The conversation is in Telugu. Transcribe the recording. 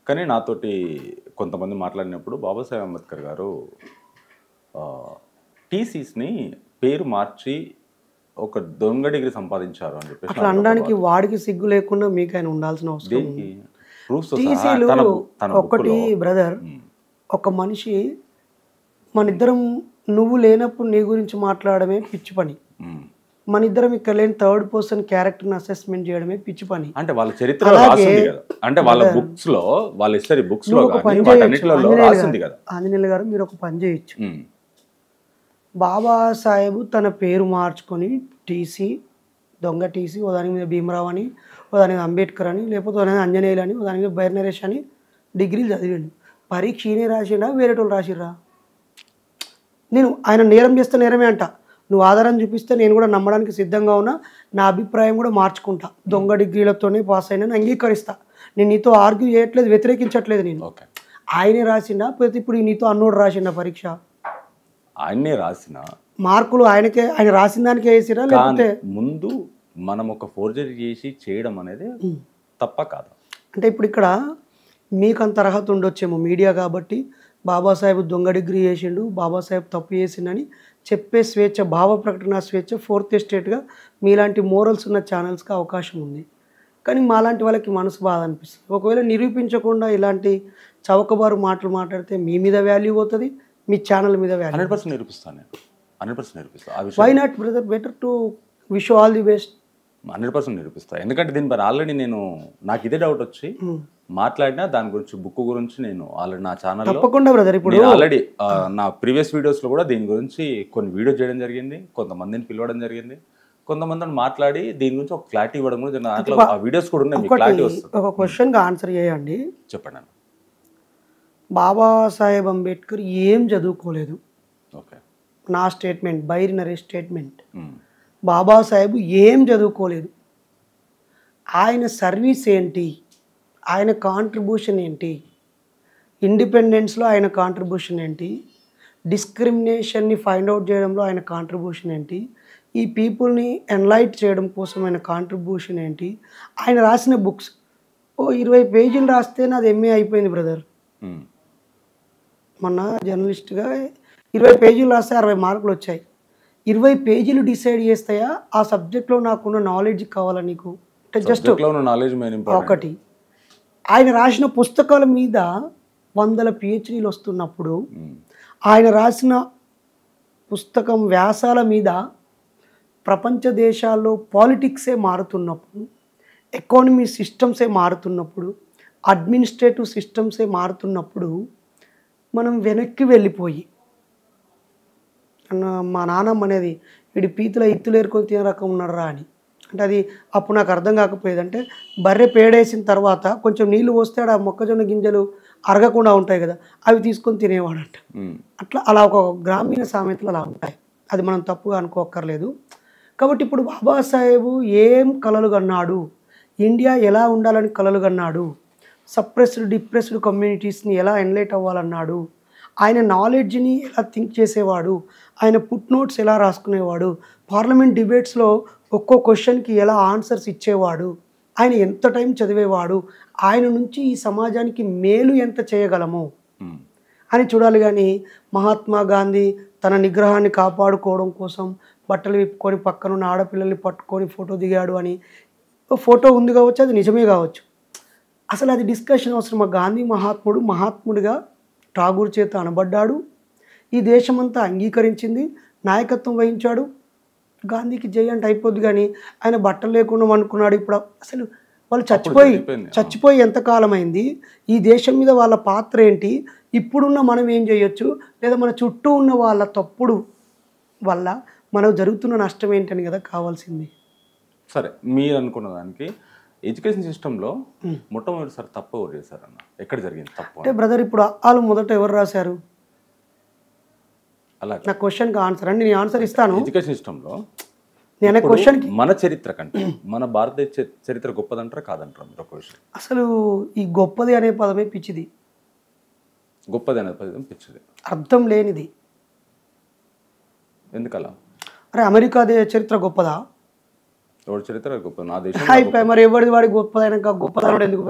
కానీ నాతోటి కొంతమంది మాట్లాడినప్పుడు బాబాసాహెబ్ అంబేద్కర్ గారు టీసీస్ని పేరు మార్చి ఒక దొంగ డిగ్రీ సంపాదించారు అని చెప్పేసి అట్లా అనడానికి వాడికి సిగ్గు లేకుండా మీకు ఆయన ఉండాల్సిన అవసరం దేనికి ప్రూఫ్స్ టీసీలు ఒకటి బ్రదర్ ఒక మనిషి మన ఇద్దరం నువ్వు లేనప్పుడు నీ గురించి మాట్లాడమే పిచ్చి పని మన ఇద్దరం ఇక్కడ లేని థర్డ్ పర్సన్ క్యారెక్టర్ని అసెస్మెంట్ చేయడమే పిచ్చి పని. అంటే వాళ్ళ చరిత్ర రాసింది కదా, అంటే వాళ్ళ బుక్స్ లో వాళ్ళ హిస్టరీ బుక్స్ లో రాసింది కదా. ఆంజనేయులు గారు మీరు ఒక పని చేయొచ్చు. బాబాసాహెబ్ తన పేరు మార్చుకొని టీసీ దొంగ టీసీ ఓ దాని మీద భీమరావు అని, ఓ దాని మీద అంబేద్కర్ అని, లేకపోతే ఓ దాని మీద ఆంజనేయులు అని, ఓ దాని మీద బైర్ నరేష్ అని డిగ్రీలు చదివిండు. పరీక్ష ఈయనే రాసిండా వేరేటోళ్ళు రాసిర్రా? నేను ఆయన నేరం చేస్తే నేరమే అంట. నువ్వు ఆధారం చూపిస్తే నేను కూడా నమ్మడానికి సిద్ధంగా ఉన్నా, నా అభిప్రాయం కూడా మార్చుకుంటా. దొంగ డిగ్రీలతోనే పాస్ అయినా అంగీకరిస్తా. నేను నీతో ఆర్గ్యూ చేయట్లేదు, వ్యతిరేకించట్లేదు. నేను ఆయనే రాసిండా ప్రతి ఇప్పుడు నీతో అన్నోడు రాసిండా పరీక్ష? ఆయనే రాసిన మార్కులు ఆయనకే, ఆయన రాసిన దానికే వేసిరా? లేకపోతే ముందు మనం ఒక ఫోర్జరీ చేసి చేయడం అనేది తప్ప కాదు. అంటే ఇప్పుడు ఇక్కడ మీకు అంత అర్హత ఉండొచ్చేమో మీడియా కాబట్టి, బాబాసాహెబ్ దొంగ డిగ్రీ చేసిండు, బాబాసాహెబ్ తప్పు చేసిండని చెప్పే స్వేచ్ఛ, భావ ప్రకటన స్వేచ్ఛ ఫోర్త్ ఎస్టేట్గా మీలాంటి మోరల్స్ ఉన్న ఛానల్స్కి అవకాశం ఉంది. కానీ మాలాంటి వాళ్ళకి మనసు బాధ అనిపిస్తుంది. ఒకవేళ నిరూపించకుండా ఇలాంటి చౌకబారు మాటలు మాట్లాడితే మీ మీద వాల్యూ పోతుంది, మీ ఛానల్ మీద వాల్యూ. 100% నిరూపిస్తాను, 100% నిరూపిస్తాను. Why not brother? Better to wish all the best. 100% నిరూపిస్తాను. ఎందుకంటే దీని పైన ఆల్రెడీ నేను నాకు ఇదే డౌట్ వచ్చి మాట్లాడినా దాని గురించి, బుక్ గురించి నేను ఆల్రెడీ నా ఛానల్లో తప్పకుండా బ్రదర్ ఇప్పుడు ఆల్రెడీ నా ప్రీవియస్ వీడియోస్లో కూడా దీని గురించి కొన్ని వీడియో చేయడం జరిగింది, కొంతమందిని పిలవడం జరిగింది, కొంతమందిని మాట్లాడి దీని గురించి ఒక క్లారిటీ ఇవ్వడం కూడా దాంట్లో ఆ వీడియోస్ కూడా ఉన్నాయి. క్లారిటీ వస్తుంది. ఒక క్వశ్చన్కి ఆన్సర్ చేయండి. చెప్పండి. బాబాసాహెబ్ అంబేద్కర్ ఏం చదువుకోలేదు. ఓకే, నా స్టేట్మెంట్, బైర్ నరేష్ స్టేట్మెంట్. బాబాసాహెబ్ ఏం చదువుకోలేదు. ఆయన సర్వీస్ ఏంటి, ఆయన కాంట్రిబ్యూషన్ ఏంటి, ఇండిపెండెన్స్లో ఆయన కాంట్రిబ్యూషన్ ఏంటి, డిస్క్రిమినేషన్ని ఫైండ్ అవుట్ చేయడంలో ఆయన కాంట్రిబ్యూషన్ ఏంటి, ఈ పీపుల్ని ఎన్లైట్ చేయడం కోసం ఆయన కాంట్రిబ్యూషన్ ఏంటి, ఆయన రాసిన బుక్స్. ఓ 20 పేజీలు రాస్తే నాది ఎంఏ అయిపోయింది బ్రదర్. మొన్న జర్నలిస్ట్గా 20 పేజీలు రాస్తే 60 మార్కులు వచ్చాయి. 20 పేజీలు డిసైడ్ చేస్తాయా ఆ సబ్జెక్ట్లో నాకున్న నాలెడ్జ్ కావాలా నీకు? అంటే జస్ట్ ఒకటి. ఆయన రాసిన పుస్తకాల మీద 100 PhDలు వస్తున్నప్పుడు, ఆయన రాసిన పుస్తకం వ్యాసాల మీద ప్రపంచ దేశాల్లో పాలిటిక్సే మారుతున్నప్పుడు, ఎకానమీ సిస్టమ్సే మారుతున్నప్పుడు, అడ్మినిస్ట్రేటివ్ సిస్టమ్సే మారుతున్నప్పుడు మనం వెనక్కి వెళ్ళిపోయి, మా నాన్నమ్మ అనేది వీడి పీతుల ఇత్తులు ఏరుకొని తినే రకం ఉన్నారా అని. అంటే అది అప్పుడు నాకు అర్థం కాకపోయేది. అంటే బర్రె పేడేసిన తర్వాత కొంచెం నీళ్లు పోస్తే ఆ మొక్కజొన్న గింజలు అరగకుండా ఉంటాయి కదా, అవి తీసుకొని తినేవాడంట. అట్లా అలా ఒక గ్రామీణ సామెతలు అలా ఉంటాయి. అది మనం తప్పుగా అనుకోక్కర్లేదు. కాబట్టి ఇప్పుడు బాబాసాహెబ్ ఏం కలలు కన్నాడు, ఇండియా ఎలా ఉండాలని కలలు కన్నాడు, సప్రెస్డ్ డిప్రెస్డ్ కమ్యూనిటీస్ని ఎలా ఎన్లైట్ అవ్వాలన్నాడు, ఆయన నాలెడ్జ్ని ఎలా థింక్ చేసేవాడు, ఆయన పుట్ నోట్స్ ఎలా రాసుకునేవాడు, పార్లమెంట్ డిబేట్స్లో ఒక్కో క్వశ్చన్కి ఎలా ఆన్సర్స్ ఇచ్చేవాడు, ఆయన ఎంత టైం చదివేవాడు, ఆయన నుంచి ఈ సమాజానికి మేలు ఎంత చేయగలము అని చూడాలి. కానీ మహాత్మా గాంధీ తన నిగ్రహాన్ని కాపాడుకోవడం కోసం బట్టలు విప్పుకొని పక్కనున్న ఆడపిల్లల్ని పట్టుకొని ఫోటో దిగాడు అని, ఫోటో ఉంది కావచ్చు, అది నిజమే కావచ్చు, అసలు అది డిస్కషన్ అవసరం. గాంధీ మహాత్ముడిగా ఠాగూర్ చేత అనబడ్డాడు, ఈ దేశమంతా అంగీకరించింది, నాయకత్వం వహించాడు. గాంధీకి జై అంటే అయిపోద్ది. కానీ ఆయన బట్టలు లేకుండా అనుకున్నాడు. ఇప్పుడు అసలు వాళ్ళు చచ్చిపోయి ఎంతకాలం అయింది, ఈ దేశం మీద వాళ్ళ పాత్ర ఏంటి, ఇప్పుడున్న మనం ఏం చేయొచ్చు, లేదా మన చుట్టూ ఉన్న వాళ్ళ తప్పుడు వల్ల మనకు జరుగుతున్న నష్టం ఏంటని కదా కావాల్సింది. సరే, మీరు అనుకున్న దానికి ఎడ్యుకేషన్ సిస్టంలో మొట్టమొదటిసారి తప్పు ఎవరు చేశారన్న? ఎక్కడ జరిగింది తప్పు అంటే బ్రదర్ ఇప్పుడు వాళ్ళు మొదట ఎవరు రాశారు? అలా నా క్వశ్చన్కి ఆన్సర్ అండి, నేను ఆన్సర్ ఇస్తాను. ఎడ్యుకేషన్ సిస్టంలో నేను క్వశ్చన్, మన చరిత్ర కంటే మన భారతదేశ చరిత్ర గొప్పదంటారా కాదంటారా? మీరు ఒక విషయం, అసలు ఈ గొప్పది అనే పదమే పిచ్చిది. గొప్పది అనే పదం పిచ్చిది, అర్థం లేనిది. ఎందుకలా? అరే అమెరికా చరిత్ర గొప్పదా? ఎవరి చరిత్ర గొప్ప? నా దేశం మరి ఎవరిది వాడి గొప్పదైనా గొప్పదనం ఎందుకు?